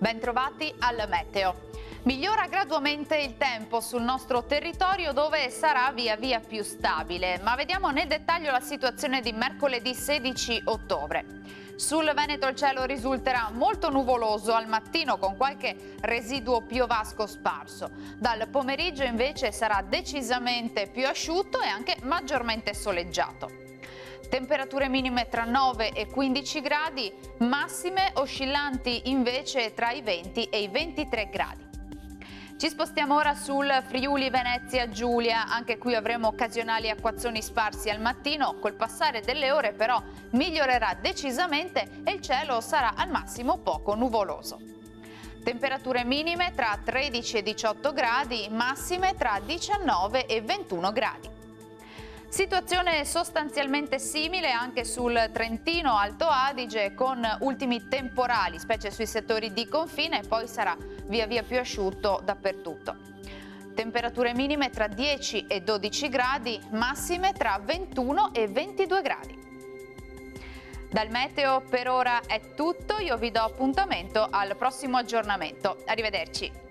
Bentrovati al meteo. Migliora gradualmente il tempo sul nostro territorio dove sarà via via più stabile, ma vediamo nel dettaglio la situazione di mercoledì 16 ottobre. Sul Veneto il cielo risulterà molto nuvoloso al mattino con qualche residuo piovasco sparso. Dal pomeriggio invece sarà decisamente più asciutto e anche maggiormente soleggiato. Temperature minime tra 9 e 15 gradi, massime oscillanti invece tra i 20 e i 23 gradi. Ci spostiamo ora sul Friuli Venezia Giulia, anche qui avremo occasionali acquazzoni sparsi al mattino, col passare delle ore però migliorerà decisamente e il cielo sarà al massimo poco nuvoloso. Temperature minime tra 13 e 18 gradi, massime tra 19 e 21 gradi. Situazione sostanzialmente simile anche sul Trentino Alto Adige con ultimi temporali, specie sui settori di confine, e poi sarà via via più asciutto dappertutto. Temperature minime tra 10 e 12 gradi, massime tra 21 e 22 gradi. Dal meteo per ora è tutto, io vi do appuntamento al prossimo aggiornamento. Arrivederci.